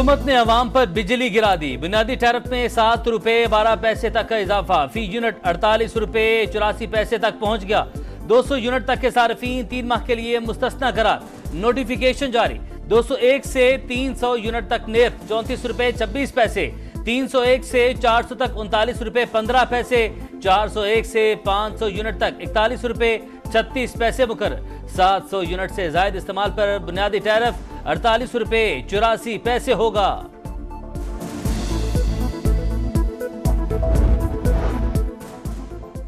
हुकूमत ने अवाम पर बिजली गिरा दी। बुनियादी टैरिफ में 7 रुपए 12 पैसे तक का इजाफा, फी यूनिट 48 रुपए 84 पैसे तक पहुंच गया। 200 यूनिट तक के सार्फिन 3 माह के लिए मुस्तस्ना करार। नोटिफिकेशन जारी। 201 से 300 यूनिट तक नेफ्ट 34 रुपए 26 पैसे, 301 से 400 तक 39 रुपए 15 पैसे, 401 से 500 यूनिट तक 41 रुपए 36 पैसे मुकर्रर। 700 यूनिट से ज्यादा इस्तेमाल पर बुनियादी टैरिफ 48 रुपए 84 पैसे होगा।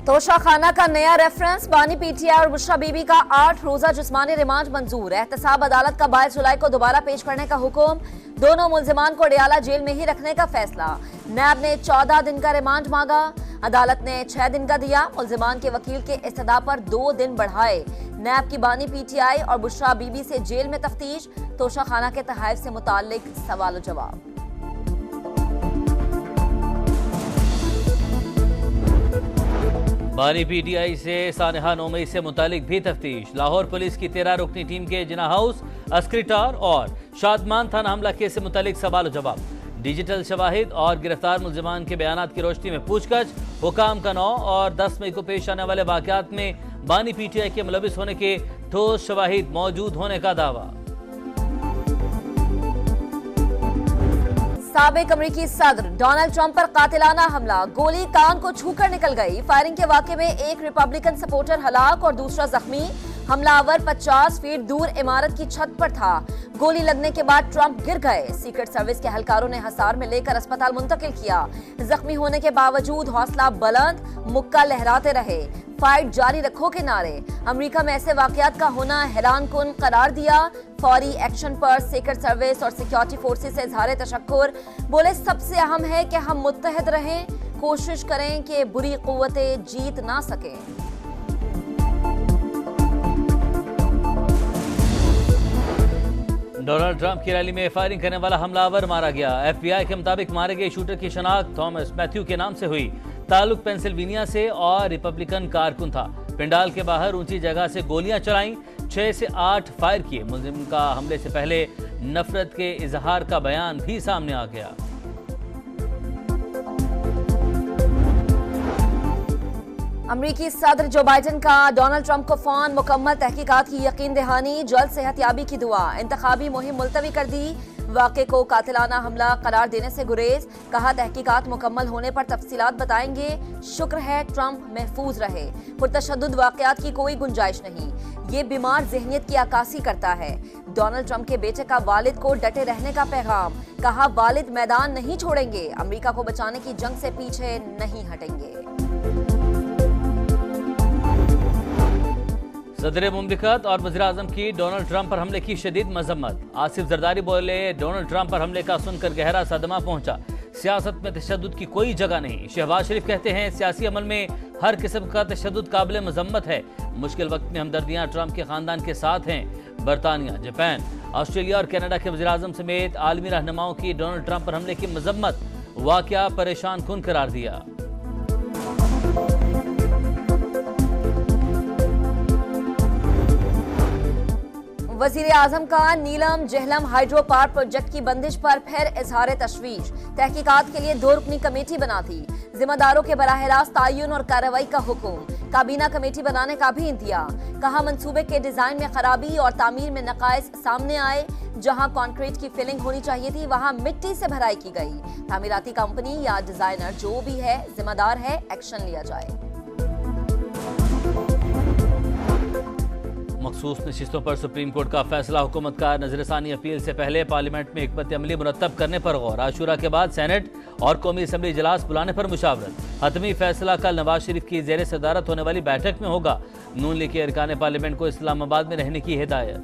तोशा खाना का नया रेफरेंस, बानी पीटीआई और बुशरा बीबी का 8 रोजा जिस्मानी रिमांड मंजूर। एहतसाब अदालत का 22 जुलाई को दोबारा पेश करने का हुक्म। दोनों मुल्जिमान को डियाला जेल में ही रखने का फैसला। नैब ने 14 दिन का रिमांड मांगा, अदालत ने 6 दिन का दिया। मुल्जिमान के वकील के इस्तदा पर 2 दिन बढ़ाए। नैब की बानी पीटीआई और बुशरा बीबी से जेल में तफ्तीश। तोशा खाना के तहफ़ से मुताल्लिक सवाल जवाब। बानी पीटीआई से सानहा 9 मई से मुतालिक भी तफ्तीश। लाहौर पुलिस की 13 रुकनी टीम के जिना हाउस, अस्क्रिटार और शादमान थाना हमला केस से मुतालिक सवाल जवाब। डिजिटल शवाहिद और गिरफ्तार मुल्जिमान के बयानात की रोशनी में पूछताछ। हुकाम का 9 और 10 मई को पेश आने वाले वाकयात में बानी पीटीआई के मुलविस होने के ठोस शवाहिद मौजूद होने का दावा। साबिक अमरीकी सदर डोनाल्ड ट्रंप पर कातिलाना हमला, गोली कान को छूकर निकल गई। फायरिंग के वाकये में एक रिपब्लिकन सपोर्टर हलाक और दूसरा जख्मी। हमलावर 50 फीट दूर इमारत की छत पर था। गोली लगने के बाद ट्रंप गिर गए। सीक्रेट सर्विस के एहलकारों ने हसार में लेकर अस्पताल मुंतकिल किया। जख्मी होने के बावजूद हौसला बुलंद, मुक्का लहराते रहे। फाइट जारी रखो के नारे। अमेरिका में ऐसे वाकयात का होना हैरान कुन करार दिया। फौरी एक्शन पर सीक्रेट सर्विस और सिक्योरिटी फोर्सेस से इजहार तशक्कुर। बोले सबसे अहम है कि हम मुत्तहद रहें, कोशिश करें कि बुरी कुव्वतें जीत ना सकें। डोनाल्ड ट्रंप की रैली में फायरिंग करने वाला हमलावर मारा गया। एफबीआई के मुताबिक मारे गए शूटर की शनाख्त थॉमस मैथ्यू के नाम से हुई। ताल्लुक पेंसिल्वेनिया से और रिपब्लिकन कारकुन था। पिंडाल के बाहर ऊंची जगह से गोलियां चलाईं, 6 से 8 फायर किए। मुल्जिम का हमले से पहले नफरत के इजहार का बयान भी सामने आ गया। अमरीकी सदर जो बाइडन का डोनाल्ड ट्रंप को फोन, मुकम्मल तहकीकात की यकीन दहानी, जल्द सेहतयाबी की दुआ। इंतखाबी मुहिम मुलतवी कर दी। वाक़े को कातिलाना हमला करार देने से गुरेज। कहा तहकीकात मुकम्मल होने पर तफसीलात बताएंगे। शुक्र है ट्रंप महफूज रहे। पुरतशद्दुद वाक़यात की कोई गुंजाइश नहीं। ये बीमार ज़हनियत की अक्कासी करता है। डोनाल्ड ट्रंप के बेटे का वालिद को डटे रहने का पैगाम। कहा वालिद मैदान नहीं छोड़ेंगे, अमरीका को बचाने की जंग से पीछे नहीं हटेंगे। सदर मुमलिकत और वज़ीर-ए-आज़म की डोनाल्ड ट्रंप पर हमले की शदीद मजम्मत। आसिफ जरदारी बोले, डोनाल्ड ट्रंप पर हमले का सुनकर गहरा सदमा पहुंचा। सियासत में तशद्दुद की कोई जगह नहीं। शहबाज शरीफ कहते हैं सियासी अमल में हर किस्म का तशद्दुद काबिल मजम्मत है। मुश्किल वक्त में हमदर्दियां ट्रंप के खानदान के साथ हैं। बरतानिया, जापान, ऑस्ट्रेलिया और कनाडा के वज़ीर-ए-आज़म समेत आलमी रहनुमाओं की डोनाल्ड ट्रंप पर हमले की मजम्मत। वाक़या परेशान कुन करार दिया। वज़ीर आज़म का नीलम जहलम हाइड्रो पावर प्रोजेक्ट की बंदिश पर फिर इजहार तशवीश। तहकीकात के लिए 2 रुकनी कमेटी बना थी। जिम्मेदारों के बराह रास्त तायुन और कार्रवाई का हुक्म। काबीना कमेटी बनाने का भी इंतज़ाम। कहा मंसूबे के डिजाइन में खराबी और तामीर में नकाइस सामने आए। जहां कंक्रीट की फिलिंग होनी चाहिए थी वहां मिट्टी से भराई की गई। तामीराती कंपनी या डिजाइनर जो भी है जिम्मेदार है, एक्शन लिया जाए। मखसूस नशिस्तों पर सुप्रीम कोर्ट का फैसला। हुकूमत का नजरसानी अपील से पहले पार्लियामेंट में हिकमत अमली मुरतब करने पर गौर। आशूरा के बाद सेनेट और कौमी असम्बली इजलास बुलाने पर मुशावरत। हतमी फैसला कल नवाज शरीफ की जेर सदारत होने वाली बैठक में होगा। नून लीग के अरकान पार्लियामेंट को इस्लामाबाद में रहने की हिदायत।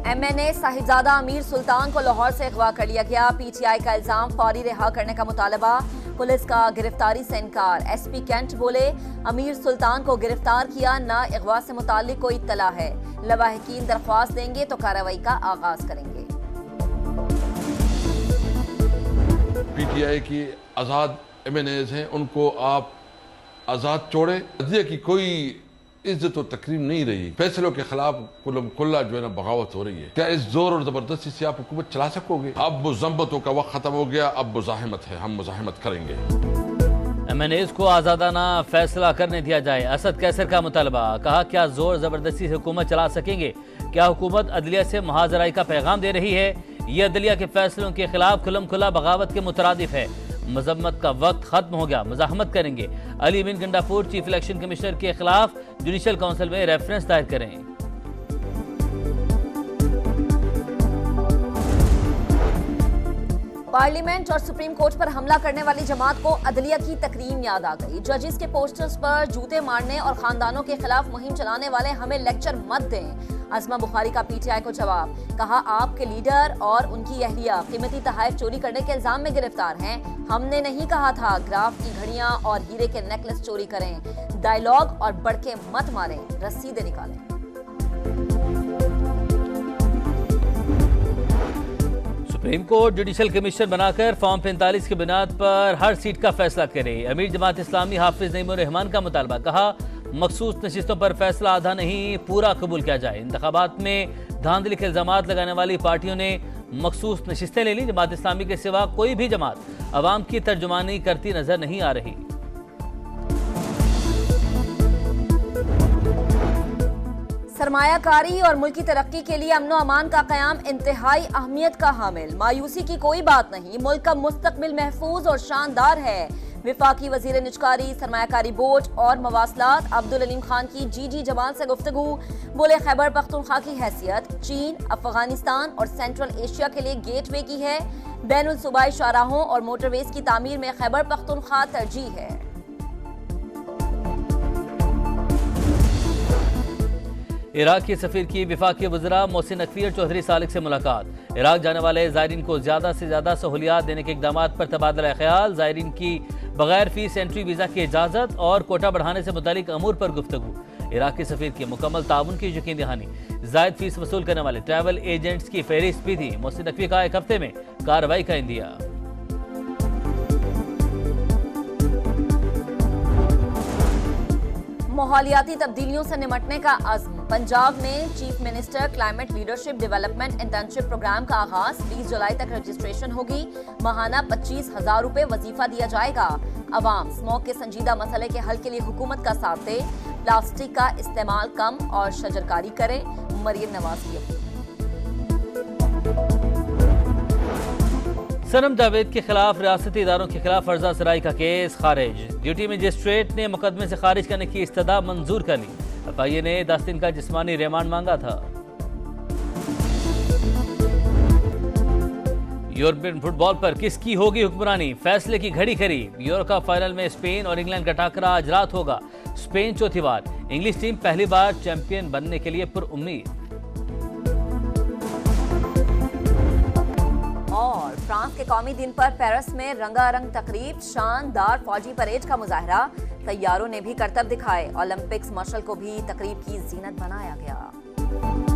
एमएनए साहिबजादा अमीर सुल्तान को लाहौर से अगवा कर लिया गया। पीटीआई का इल्जाम फौरी रिहा करने का मुतालबा। पुलिस का गिरफ्तारी से इनकार। एसपी कैंट बोले अमीर सुल्तान को गिरफ्तार किया, ना अगवा से मुताल्लिक कोई इत्तला है। लवाहिकीन दरख्वास्त देंगे तो कार्रवाई का आगाज करेंगे। पीटीआई की आज़ाद एमएनएज हैं, उनको आप आज़ाद छोड़ें। तजिए की कोई इज्जत और तकरीम नहीं रही। फैसलों के खिलाफ कुल्ला जो है ना बगावत हो रही है। क्या इस जोर और जबरदस्ती से आप हुकूमत चला सकोगे? अब मुज़म्मतों का वक्त खत्म हो गया, अब मुज़ाहिमत है, हम मुज़ाहिमत करेंगे। MNAs को आज़ादाना फैसला करने दिया जाए, असद कैसर का मुतालबा। कहा क्या जोर जबरदस्ती से हुकूमत चला सकेंगे? क्या हुकूमत अदलिया से मुहाजराई का पैगाम दे रही है? ये अदलिया के फैसलों के खिलाफ खुलम खुला बगावत के मुतरादिफ है। मजम्मत का वक्त खत्म हो गया, मुजाहमत करेंगे। अली बिन गंडापुर चीफ इलेक्शन कमिश्नर के खिलाफ जुडिशल काउंसिल में रेफरेंस दायर करें। पार्लियामेंट और सुप्रीम कोर्ट पर हमला करने वाली जमात को अदलिया की तकरीम याद आ गई। जजेस के पोस्टर्स पर जूते मारने और खानदानों के खिलाफ मुहिम चलाने वाले हमें लेक्चर मत दें। अज़मा बुखारी का PTI को जवाब। कहा आपके लीडर और उनकी अहलिया कीमती तोहफे चोरी करने के इल्जाम में गिरफ्तार हैं। हमने नहीं कहा था ग्राफ की घड़ियां और हीरे के नेकलेस चोरी करें। डायलॉग और बड़के मत मारें, रसीदें निकालें। सुप्रीम कोर्ट जुडिशल कमिश्नर बनाकर फॉर्म 45 की बुनियाद पर हर सीट का फैसला करे। अमीर जमात इस्लामी हाफिज नईमुर रहमान का मुतालबा। कहा मखसूस नशिस्तों पर फैसला आधा नहीं पूरा कबूल किया जाए। इंतखाबात में धांधली के इल्जामात लगाने वाली पार्टियों ने मखसूस नशिस्तें ले ली। जमात इस्लामी के सिवा कोई भी जमात अवाम की तर्जुमानी करती नजर नहीं आ रही। सरमायाकारी और मुल्क की तरक्की के लिए अमन अमान का क़याम इंतहाई अहमियत का हामिल। मायूसी की कोई बात नहीं, मुल्क का मुस्तकबिल महफूज और शानदार है। विफाकी वजीर निजकारी, सरमायाकारी बोर्ड और मवासलात अब्दुल अलीम खान की GG जवान से गुफ्तगू। बोले खैबर पख्तूनख्वा की हैसियत चीन, अफगानिस्तान और सेंट्रल एशिया के लिए गेटवे की है। बैनुल सूबाई शाहराहों और मोटरवेज की तामीर में खैबर पख्तूनख्वा तरजीह है। इराक के सफीर की विफाकी वज़रा मोहसिन नकवी और चौधरी सालिक से मुलाकात। इराक जाने वाले ज़ायरीन को ज़्यादा से ज़्यादा सहूलियात देने के इक़दाम पर तबादला ख्याल। ज़ायरीन की बगैर फीस एंट्री वीज़ा की इजाज़त और कोटा बढ़ाने से मुतालिक अमूर पर गुफ्तगू। इराक के सफीर की मुकम्मल ताउन की यकीन दहानी। ज़ायद फीस वसूल करने वाले ट्रैवल एजेंट्स की फहरिस्त भी थी। मोहसिन नकवी का 1 हफ्ते में कार्रवाई का इंदिया। माहौलियाती तब्दीलियों से निमटने का अज़्म। पंजाब में chief minister climate leadership development internship program का आगाज। 20 जुलाई तक रजिस्ट्रेशन होगी। माहाना 25,000 रुपए वजीफा दिया जाएगा। अवाम स्मोक के संजीदा मसले के हल के लिए हुकूमत का साथ दे। प्लास्टिक का इस्तेमाल कम और शजरकारी करें। मरियम नवाज की अपील। सनम जावेद के खिलाफ रियासती इदारों के खिलाफ फर्जा सराई का केस खारिज। ड्यूटी मजिस्ट्रेट ने मुकदमे से खारिज करने की इस्तदा मंजूर कर ली। FIA ने 10 दिन का जिस्मानी रिमांड मांगा था। यूरोपियन फुटबॉल पर किसकी होगी हुक्मरानी? फैसले की घड़ी करीब। यूरो कप फाइनल में स्पेन और इंग्लैंड का टाकरा आज रात होगा। स्पेन चौथी बार, इंग्लिश टीम पहली बार चैंपियन बनने के लिए पुरुम्मीद। और फ्रांस के कौमी दिन पर पेरिस में रंगारंग तकरीब, शानदार फौजी परेड का मुजाहरा। तैयारों ने भी करतब दिखाए। ओलंपिक्स मशल को भी तकरीब की जीनत बनाया गया।